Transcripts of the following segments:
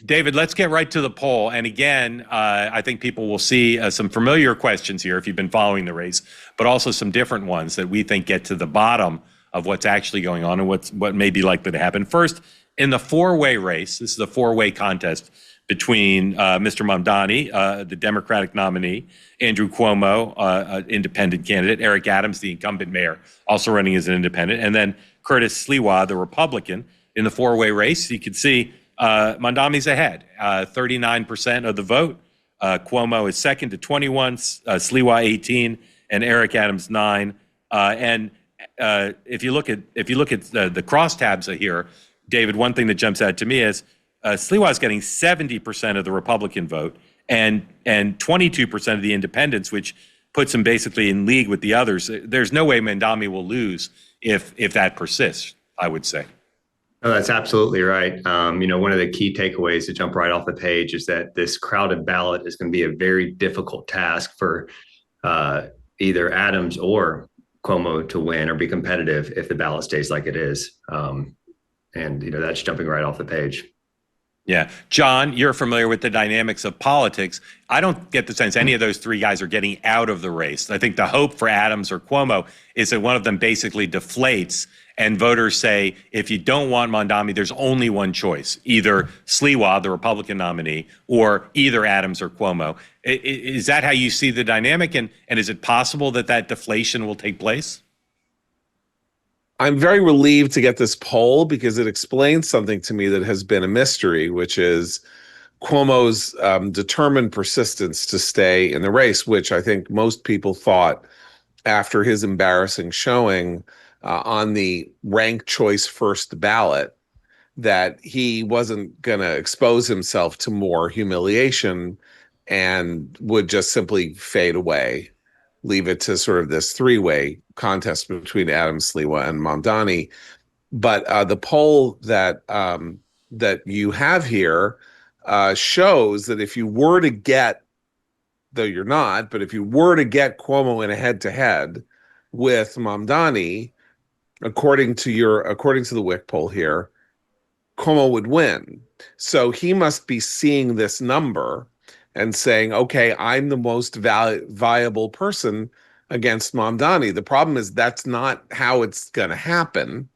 David, let's get right to the poll. And again, I think people will see some familiar questions here if you've been following the race, but also some different ones that we think get to the bottom of what's actually going on and what may be likely to happen. First, in the four-way race, this is a four-way contest between Mr. Mamdani, the Democratic nominee, Andrew Cuomo, independent candidate, Eric Adams, the incumbent mayor, also running as an independent, and then Curtis Sliwa, the Republican. In the four-way race, you can see Mamdani's ahead, 39% of the vote. Cuomo is second to 21, Sliwa 18, and Eric Adams 9. And if you look at the crosstabs here, David, one thing that jumps out to me is Sliwa is getting 70% of the Republican vote and 22% of the independents, which puts him basically in league with the others. There's no way Mamdani will lose if that persists, I would say. Oh, that's absolutely right. One of the key takeaways to jump right off the page is that this crowded ballot is going to be a very difficult task for either Adams or Cuomo to win or be competitive if the ballot stays like it is. That's jumping right off the page. Yeah. John, you're familiar with the dynamics of politics. I don't get the sense any of those three guys are getting out of the race. I think the hope for Adams or Cuomo is that one of them basically deflates and voters say, if you don't want Mamdani, there's only one choice, either Sliwa, the Republican nominee, or either Adams or Cuomo. Is that how you see the dynamic? And is it possible that deflation will take place? I'm very relieved to get this poll because it explains something to me that has been a mystery, which is Cuomo's determined persistence to stay in the race, which I think most people thought after his embarrassing showing on the ranked choice first ballot that he wasn't going to expose himself to more humiliation and would just simply fade away, leave it to sort of this three-way contest between Adams, Sliwa, and Mamdani. But the poll that you have here shows that if you were to get, though you're not, but if you were to get Cuomo in a head-to-head with Mamdani, according to the WIC poll here, Cuomo would win. So he must be seeing this number and saying, okay, I'm the most viable person against Mamdani. The problem is that's not how it's going to happen.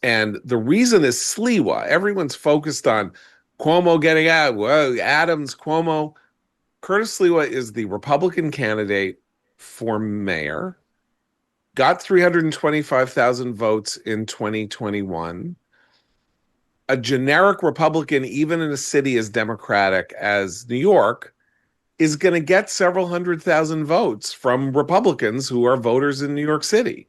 And the reason is Sliwa. Everyone's focused on Cuomo getting out. Well, Adams, Cuomo. Curtis Sliwa is the Republican candidate for mayor, got 325,000 votes in 2021. A generic Republican, even in a city as Democratic as New York, is going to get several 100,000 votes from Republicans who are voters in New York City.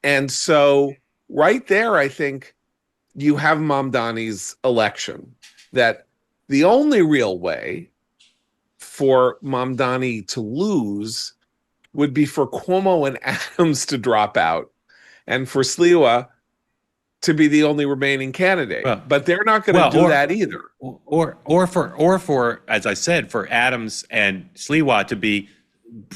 And so right there, I think you have Mamdani's election, that the only real way for Mamdani to lose would be for Cuomo and Adams to drop out and for Sliwa to be the only remaining candidate. But they're not going to do that either. Or for, as I said, for Adams and Sliwa to be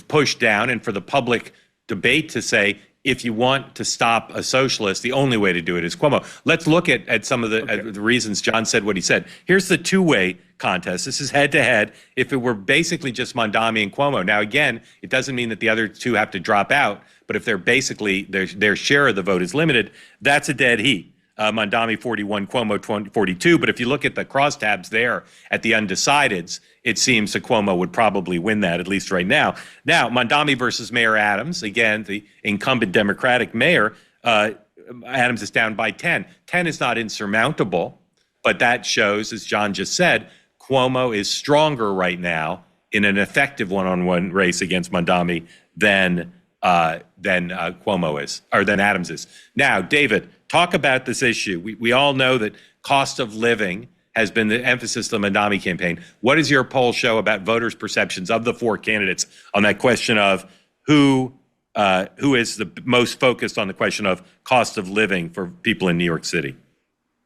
pushed down and for the public debate to say, if you want to stop a socialist, the only way to do it is Cuomo. Let's look at some of the reasons John said what he said. Here's the two-way contest. This is head-to-head. If it were basically just Mamdani and Cuomo. Now, again, it doesn't mean that the other two have to drop out, but if they're basically, their share of the vote is limited, that's a dead heat. Mamdani 41, Cuomo 42. But if you look at the crosstabs there at the undecideds, it seems that Cuomo would probably win that, at least right now. Now, Mamdani versus Mayor Adams, again, the incumbent Democratic mayor, Adams is down by 10. 10 is not insurmountable, but that shows, as John just said, Cuomo is stronger right now in an effective one-on-one race against Mamdani than Cuomo is, or than Adams is. Now, David, talk about this issue. We all know that cost of living has been the emphasis of the Mamdani campaign. What does your poll show about voters' perceptions of the four candidates on that question of who is the most focused on the question of cost of living for people in New York City?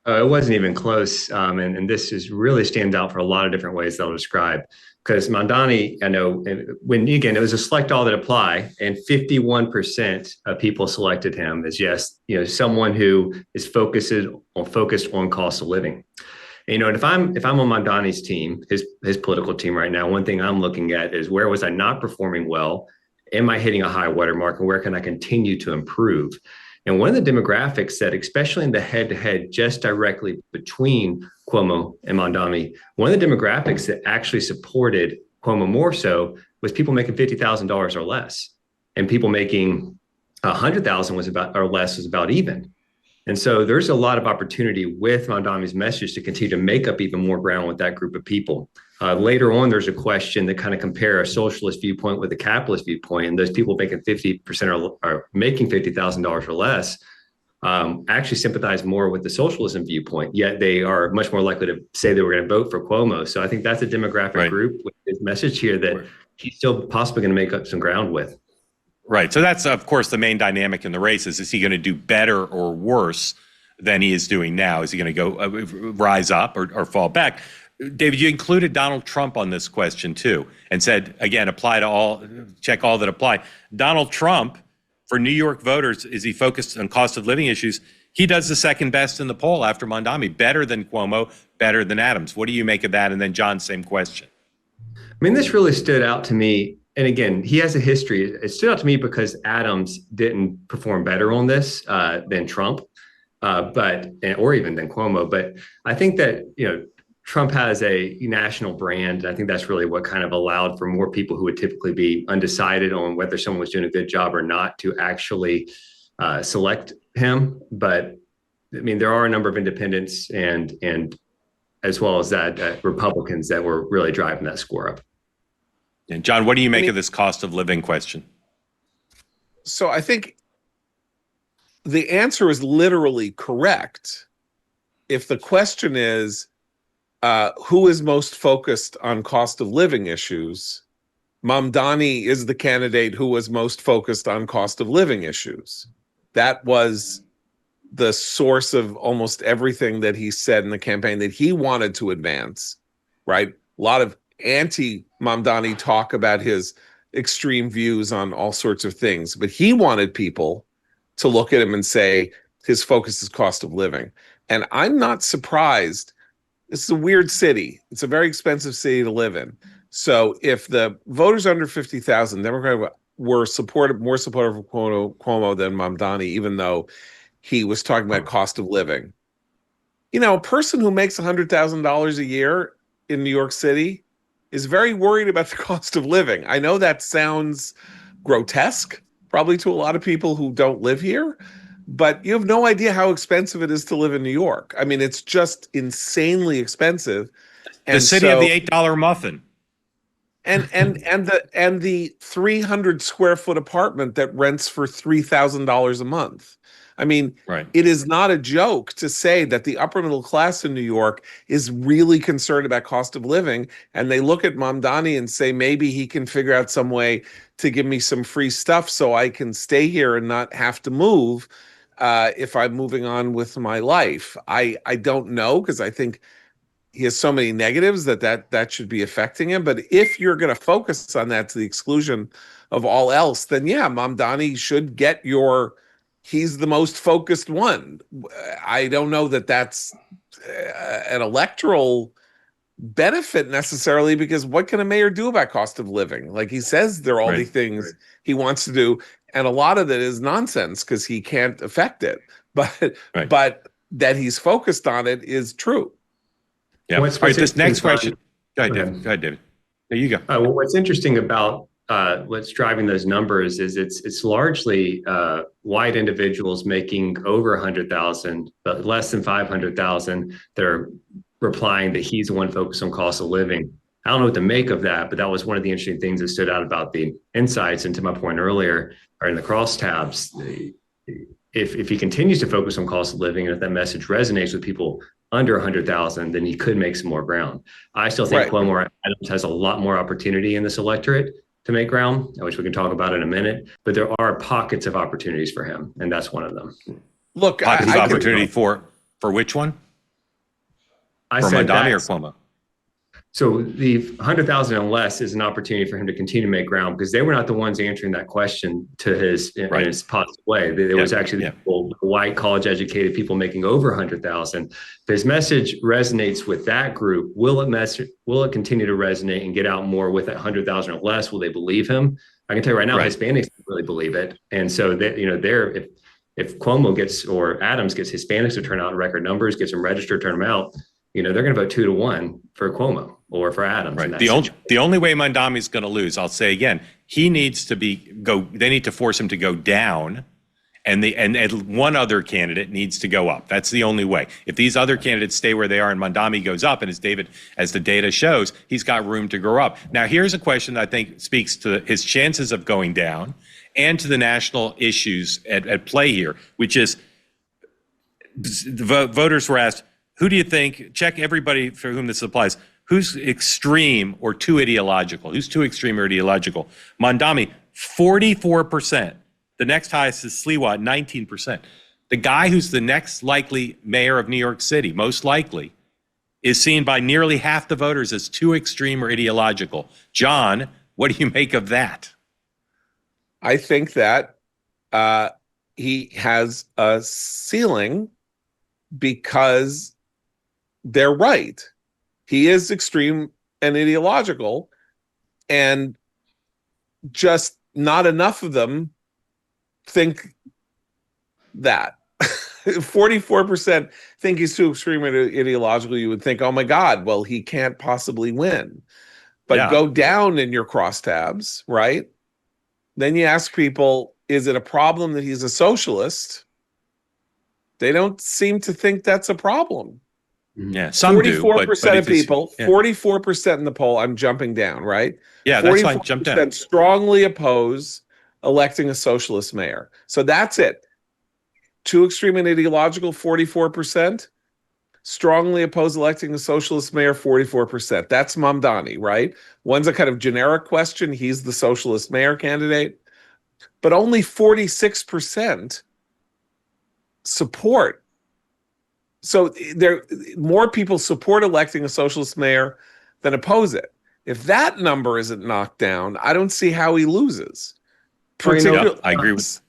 It wasn't even close. And this really stands out for a lot of different ways that I'll describe. Because Mamdani, I know, it was a select all that apply, and 51% of people selected him as someone who is focused on cost of living. And, and if I'm on Mamdani's team, his political team right now, one thing I'm looking at is where was I not performing well? Am I hitting a high watermark, and where can I continue to improve? And one of the demographics that, especially in the head-to-head just directly between Cuomo and Mamdani, one of the demographics that actually supported Cuomo more so was people making $50,000 or less, and people making $100,000 was about or less was about even. And so there's a lot of opportunity with Mamdani's message to continue to make up even more ground with that group of people. Later on, there's a question that kind of compare a socialist viewpoint with a capitalist viewpoint, and those people making 50% or making $50,000 or less actually sympathize more with the socialism viewpoint, yet they are much more likely to say they were going to vote for Cuomo. So I think that's a demographic group with his message here that he's still possibly going to make up some ground with. Right. So that's, of course, the main dynamic in the race is he going to do better or worse than he is doing now? Is he going to go rise up or fall back? David, you included Donald Trump on this question, too, and said, again, check all that apply. Donald Trump, for New York voters, is he focused on cost of living issues? He does the second best in the poll after Mamdani, better than Cuomo, better than Adams. What do you make of that? And then, John, same question. I mean, this really stood out to me. And again, he has a history. It stood out to me because Adams didn't perform better on this than Trump, or even than Cuomo. But I think that, Trump has a national brand. I think that's really what kind of allowed for more people who would typically be undecided on whether someone was doing a good job or not to actually select him. But I mean, there are a number of independents and as well as that Republicans that were really driving that score up. And John, what do you make of this cost of living question? So I think the answer is literally correct. If the question is, who is most focused on cost of living issues, Mamdani is the candidate who was most focused on cost of living issues. That was the source of almost everything that he said in the campaign that he wanted to advance, right? A lot of anti-Mamdani talk about his extreme views on all sorts of things, but he wanted people to look at him and say his focus is cost of living. And I'm not surprised. This is a weird city. It's a very expensive city to live in. So if the voters under 50,000, Democrats were more supportive of Cuomo than Mamdani, even though he was talking about cost of living. A person who makes $100,000 a year in New York City is very worried about the cost of living. I know that sounds grotesque, probably to a lot of people who don't live here, but you have no idea how expensive it is to live in New York. I mean, it's just insanely expensive. The city of the $8 muffin. And the 300 square foot apartment that rents for $3,000 a month. I mean, It is not a joke to say that the upper middle class in New York is really concerned about cost of living. And they look at Mamdani and say, maybe he can figure out some way to give me some free stuff so I can stay here and not have to move if I'm moving on with my life. I don't know, because I think he has so many negatives that should be affecting him. But if you're going to focus on that to the exclusion of all else, then yeah, Mamdani should get he's the most focused one. I don't know that that's an electoral benefit necessarily, because what can a mayor do about cost of living? Like he says, there are all the things he wants to do, and a lot of it is nonsense because he can't affect it. But that he's focused on it is true. Yeah. All right. This next question. Go ahead, David. There you go. Well, what's interesting about what's driving those numbers is it's largely white individuals making over 100,000, but less than 500,000 that are replying that he's the one focused on cost of living. I don't know what to make of that, but that was one of the interesting things that stood out about the insights. And to my point earlier, or in the crosstabs, if he continues to focus on cost of living, and if that message resonates with people under 100,000, then he could make some more ground. I still think Cuomo Adams has a lot more opportunity in this electorate to make ground, which we can talk about in a minute. But there are pockets of opportunities for him, and that's one of them. Look, pockets of opportunity for which one? For Mamdani or Cuomo? So the 100,000 and less is an opportunity for him to continue to make ground, because they were not the ones answering that question to in his positive way. There was actually people, white college educated people making over 100,000. If his message resonates with that group, will it continue to resonate and get out more with that 100,000 or less? Will they believe him? I can tell you right now, Hispanics don't really believe it. And so that, if Cuomo gets, or Adams gets Hispanics to turn out in record numbers, gets them registered, turn them out, they're going to vote 2-1 for Cuomo or for Adams. Right. The only way Mamdani is going to lose, I'll say again, he needs to they need to force him to go down, and one other candidate needs to go up. That's the only way. If these other candidates stay where they are and Mamdani goes up, and as the data shows, he's got room to grow up. Now, here's a question that I think speaks to his chances of going down and to the national issues at play here, which is the voters were asked, who do you think, check everybody for whom this applies, who's extreme or too ideological? Who's too extreme or ideological? Mamdani, 44%. The next highest is Sliwa, 19%. The guy who's the next likely mayor of New York City, most likely, is seen by nearly half the voters as too extreme or ideological. John, what do you make of that? I think that he has a ceiling because they're right. He is extreme and ideological, and just not enough of them think that. 44% think he's too extreme and ideological. You would think, oh my God, well, he can't possibly win. But go down in your crosstabs, right? Then you ask people, is it a problem that he's a socialist? They don't seem to think that's a problem. Yeah, some 44% of people, 44% in the poll, I'm jumping down, right? Yeah, that's fine, jump down. Strongly oppose electing a socialist mayor. So that's it. Too extreme and ideological, 44%. Strongly oppose electing a socialist mayor, 44%. That's Mamdani, right? One's a kind of generic question. He's the socialist mayor candidate. But only 46% support. So more people support electing a socialist mayor than oppose it. If that number isn't knocked down, I don't see how he loses. I agree with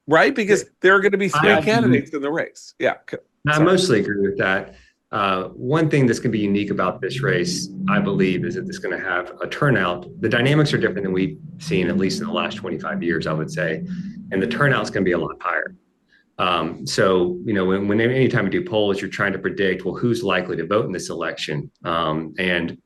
right, because there are going to be three candidates in the race. Yeah, I mostly agree with that. One thing that's going to be unique about this race, I believe, is that it's going to have a turnout. The dynamics are different than we've seen, at least in the last 25 years, I would say, and the turnout's going to be a lot higher. So, when anytime you do polls, you're trying to predict, well, who's likely to vote in this election. And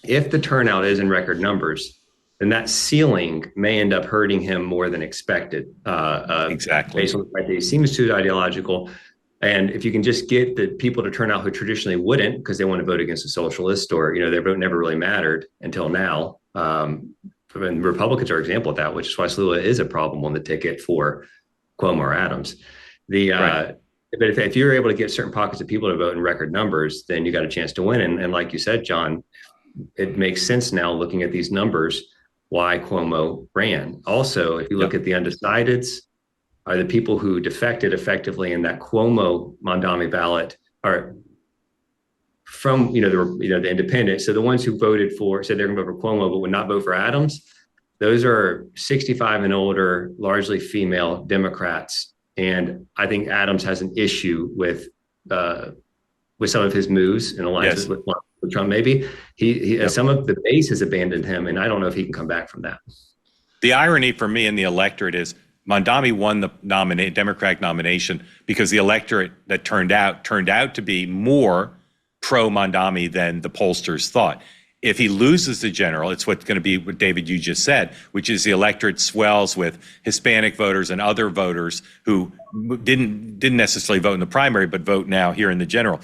if the turnout is in record numbers, then that ceiling may end up hurting him more than expected. Exactly. Based on the fact that he seems too ideological. And if you can just get the people to turn out who traditionally wouldn't, because they want to vote against a socialist, or, their vote never really mattered until now. And Republicans are an example of that, which is why Sliwa is a problem on the ticket for Cuomo or Adams. But if you're able to get certain pockets of people to vote in record numbers, then you got a chance to win. And like you said, John, it makes sense now looking at these numbers why Cuomo ran. Also, if you look at the undecideds, are the people who defected effectively in that Cuomo Mamdani ballot are from the independents. So the ones who voted said they're going to vote for Cuomo but would not vote for Adams. Those are 65 and older, largely female Democrats. And I think Adams has an issue with some of his moves and alliances with Trump. Maybe some of the base has abandoned him, and I don't know if he can come back from that. The irony for me in the electorate is Mamdani won the Democratic nomination because the electorate that turned out to be more pro-Mamdani than the pollsters thought. If he loses the general, it's what's going to be what David, you just said, which is the electorate swells with Hispanic voters and other voters who didn't necessarily vote in the primary, but vote now here in the general.